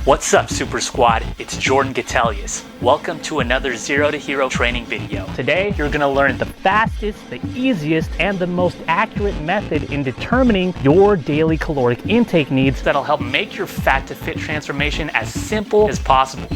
What's up, Super Squad? It's Jordan Gatelius. Welcome to another Zero to Hero training video. Today, you're gonna learn the fastest, the easiest, and the most accurate method in determining your daily caloric intake needs that'll help make your fat to fit transformation as simple as possible.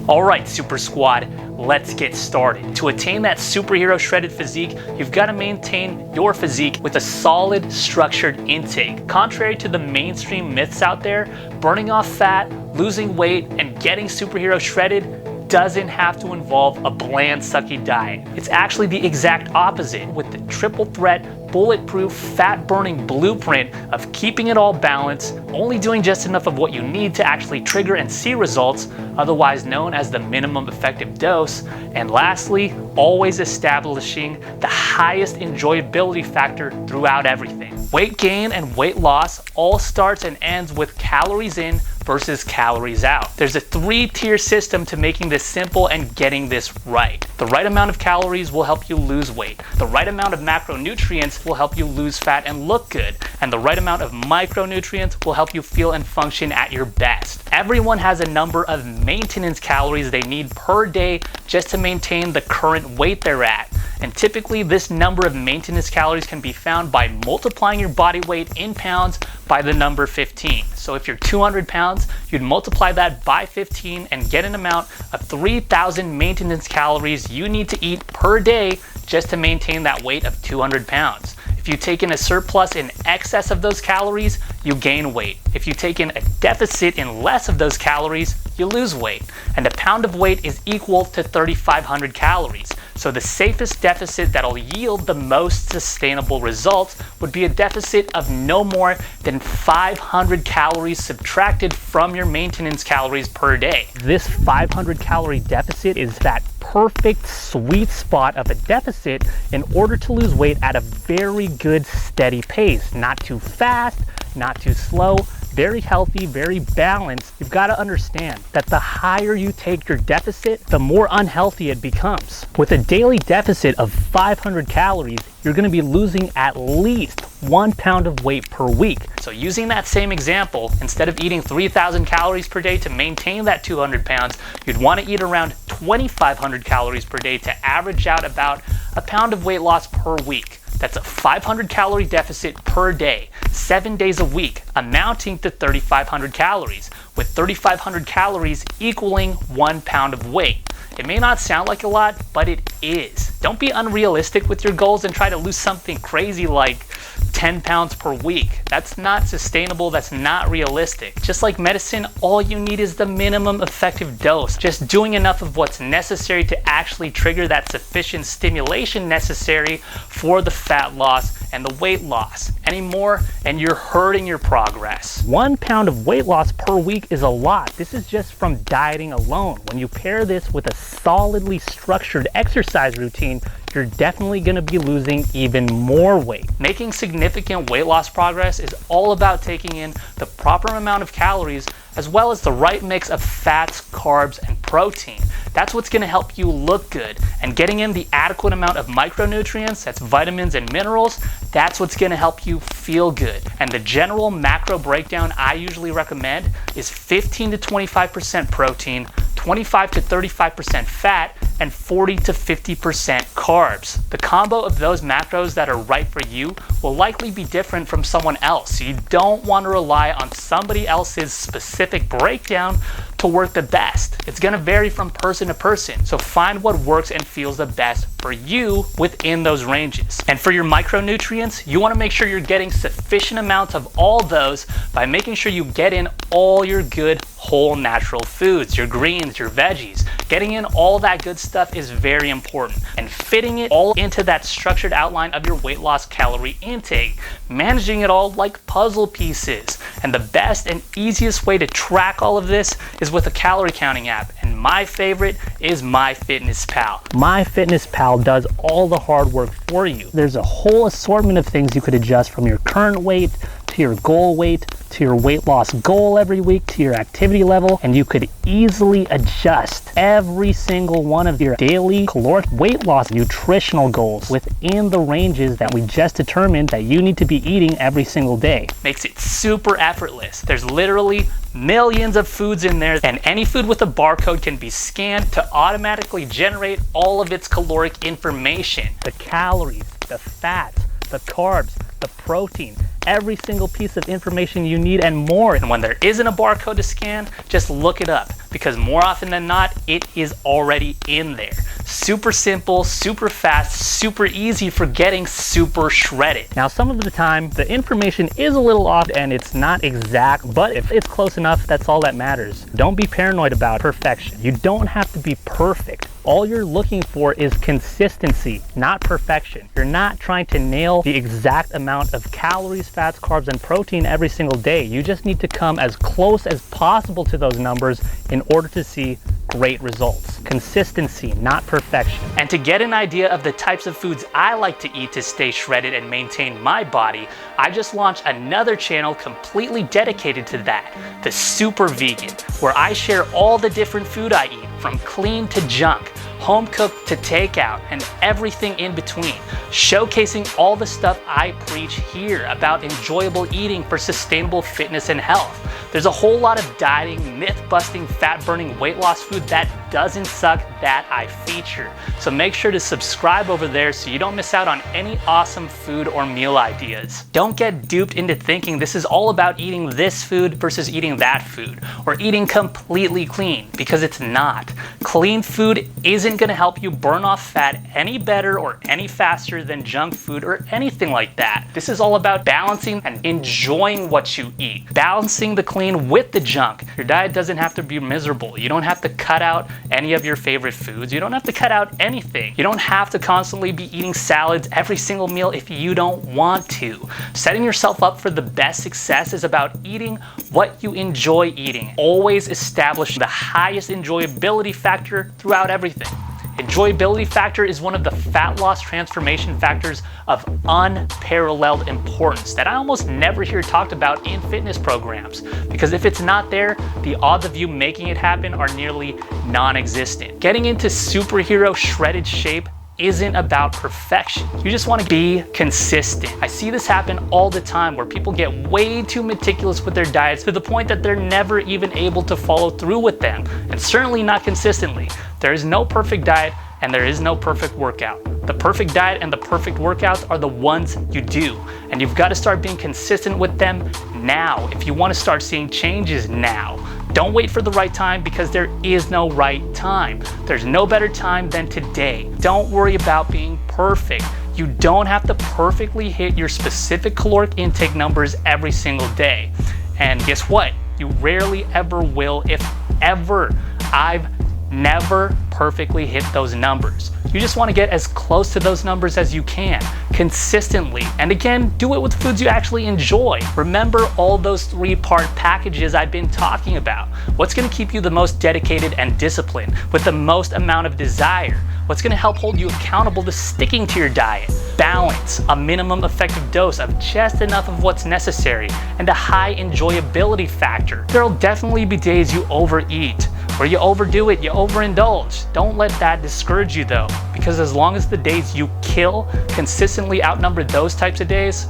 All right, Super Squad, let's get started. To attain that superhero shredded physique, you've got to maintain your physique with a solid, structured intake. Contrary to the mainstream myths out there, burning off fat, losing weight, and getting superhero shredded doesn't have to involve a bland, sucky diet. It's actually the exact opposite, with the triple threat, bulletproof, fat-burning blueprint of keeping it all balanced, only doing just enough of what you need to actually trigger and see results, otherwise known as the minimum effective dose, and lastly, always establishing the highest enjoyability factor throughout everything. Weight gain and weight loss all starts and ends with calories in versus calories out. There's a 3-tier system to making this simple and getting this right. The right amount of calories will help you lose weight. The right amount of macronutrients will help you lose fat and look good. And the right amount of micronutrients will help you feel and function at your best. Everyone has a number of maintenance calories they need per day just to maintain the current weight they're at. And typically this number of maintenance calories can be found by multiplying your body weight in pounds by the number 15. So if you're 200 pounds, you'd multiply that by 15 and get an amount of 3,000 maintenance calories you need to eat per day just to maintain that weight of 200 pounds. If you take in a surplus in excess of those calories, you gain weight. If you take in a deficit in less of those calories, you lose weight. And a pound of weight is equal to 3,500 calories. So the safest deficit that'll yield the most sustainable results would be a deficit of no more than 500 calories subtracted from your maintenance calories per day. This 500 calorie deficit is that perfect sweet spot of a deficit in order to lose weight at a very good steady pace. Not too fast, not too slow, very healthy, very balanced. You've got to understand that the higher you take your deficit, the more unhealthy it becomes. With a daily deficit of 500 calories, you're going to be losing at least 1 pound of weight per week. So using that same example, instead of eating 3,000 calories per day to maintain that 200 pounds, you'd want to eat around 2,500 calories per day to average out about a pound of weight loss per week. That's a 500 calorie deficit per day, 7 days a week, amounting to 3,500 calories, with 3,500 calories equaling 1 pound of weight. It may not sound like a lot, but it is. Don't be unrealistic with your goals and try to lose something crazy like 10 pounds per week. That's not sustainable, that's not realistic. Just like medicine, all you need is the minimum effective dose. Just doing enough of what's necessary to actually trigger that sufficient stimulation necessary for the fat loss and the weight loss. Any more and you're hurting your progress. 1 pound of weight loss per week is a lot. This is just from dieting alone. When you pair this with a solidly structured exercise routine, you're definitely going to be losing even more weight. Making significant weight loss progress is all about taking in the proper amount of calories as well as the right mix of fats, carbs, and protein. That's what's going to help you look good. And getting in the adequate amount of micronutrients, that's vitamins and minerals, that's what's going to help you feel good. And the general macro breakdown I usually recommend is 15 to 25% protein, 25 to 35% fat, and 40 to 50% carbs. The combo of those macros that are right for you will likely be different from someone else. So you don't want to rely on somebody else's specific breakdown to work the best. It's going to vary from person to person. So find what works and feels the best for you within those ranges. And for your micronutrients, you want to make sure you're getting sufficient amounts of all those by making sure you get in all your good whole natural foods, your greens, your veggies. Getting in all that good stuff is very important, and fitting it all into that structured outline of your weight loss calorie intake, managing it all like puzzle pieces. And the best and easiest way to track all of this is with a calorie counting app, and my favorite is MyFitnessPal. MyFitnessPal does all the hard work for you. There's a whole assortment of things you could adjust from your current weight to to your goal weight, to your weight loss goal every week, to your activity level, and you could easily adjust every single one of your daily caloric weight loss nutritional goals within the ranges that we just determined that you need to be eating every single day. Makes it super effortless. There's literally millions of foods in there, and any food with a barcode can be scanned to automatically generate all of its caloric information. The calories, the fats, the carbs, the protein, every single piece of information you need and more. And when there isn't a barcode to scan, just look it up, because more often than not, it is already in there. Super simple, super fast, super easy for getting super shredded. Now, some of the time, the information is a little off and it's not exact, but if it's close enough, that's all that matters. Don't be paranoid about perfection. You don't have to be perfect. All you're looking for is consistency, not perfection. You're not trying to nail the exact amount of calories, fats, carbs, and protein every single day. You just need to come as close as possible to those numbers in order to see great results. Consistency, not perfection. And to get an idea of the types of foods I like to eat to stay shredded and maintain my body, I just launched another channel completely dedicated to that, the Super Vegan, where I share all the different food I eat, from clean to junk, home cooked to takeout, and everything in between, showcasing all the stuff I preach here about enjoyable eating for sustainable fitness and health. There's a whole lot of dieting, myth-busting, fat-burning weight loss food that doesn't suck that I feature. So make sure to subscribe over there so you don't miss out on any awesome food or meal ideas. Don't get duped into thinking this is all about eating this food versus eating that food, or eating completely clean, because it's not. Clean food isn't going to help you burn off fat any better or any faster than junk food or anything like that. This is all about balancing and enjoying what you eat. Balancing the clean with the junk. Your diet doesn't have to be miserable. You don't have to cut out any of your favorite foods. You don't have to cut out anything. You don't have to constantly be eating salads every single meal if you don't want to. Setting yourself up for the best success is about eating what you enjoy eating. Always establish the highest enjoyability factor throughout everything. Enjoyability factor is one of the fat loss transformation factors of unparalleled importance that I almost never hear talked about in fitness programs, because if it's not there, the odds of you making it happen are nearly non-existent. Getting into superhero shredded shape isn't about perfection. You just want to be consistent. I see this happen all the time, where people get way too meticulous with their diets to the point that they're never even able to follow through with them, and certainly not consistently. There is no perfect diet and there is no perfect workout. The perfect diet and the perfect workouts are the ones you do, and you've got to start being consistent with them now if you want to start seeing changes now. Don't wait for the right time, because there is no right time. There's no better time than today. Don't worry about being perfect. You don't have to perfectly hit your specific caloric intake numbers every single day. And guess what? You rarely ever will, if ever. I've never perfectly hit those numbers. You just want to get as close to those numbers as you can, consistently. And again, do it with foods you actually enjoy. Remember all those three-part packages I've been talking about. What's going to keep you the most dedicated and disciplined, with the most amount of desire? What's going to help hold you accountable to sticking to your diet? Balance, a minimum effective dose of just enough of what's necessary, and a high enjoyability factor. There'll definitely be days you overeat, or you overdo it, you overindulge. Don't let that discourage you though, because as long as the days you kill consistently outnumber those types of days,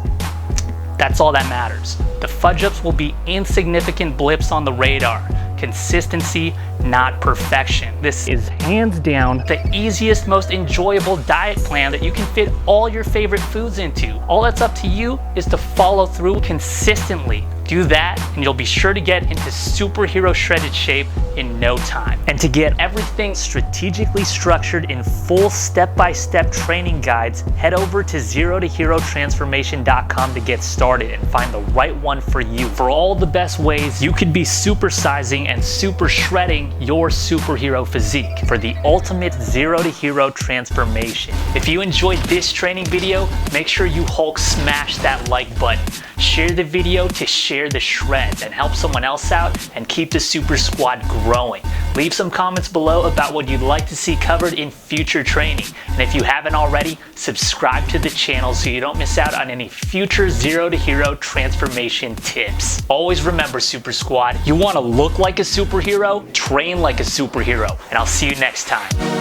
that's all that matters. The fudge ups will be insignificant blips on the radar. Consistency, not perfection. This is hands down the easiest, most enjoyable diet plan that you can fit all your favorite foods into. All that's up to you is to follow through consistently. Do that and you'll be sure to get into superhero shredded shape in no time. And to get everything strategically structured in full step-by-step training guides, head over to zerotoherotransformation.com to get started and find the right one for you. For all the best ways you could be supersizing and super shredding your superhero physique for the ultimate zero to hero transformation. If you enjoyed this training video, make sure you Hulk smash that like button. Share the video to share share the shreds and help someone else out and keep the Super Squad growing. Leave some comments below about what you'd like to see covered in future training. And if you haven't already, subscribe to the channel so you don't miss out on any future Zero to Hero transformation tips. Always remember, Super Squad, you want to look like a superhero, train like a superhero, and I'll see you next time.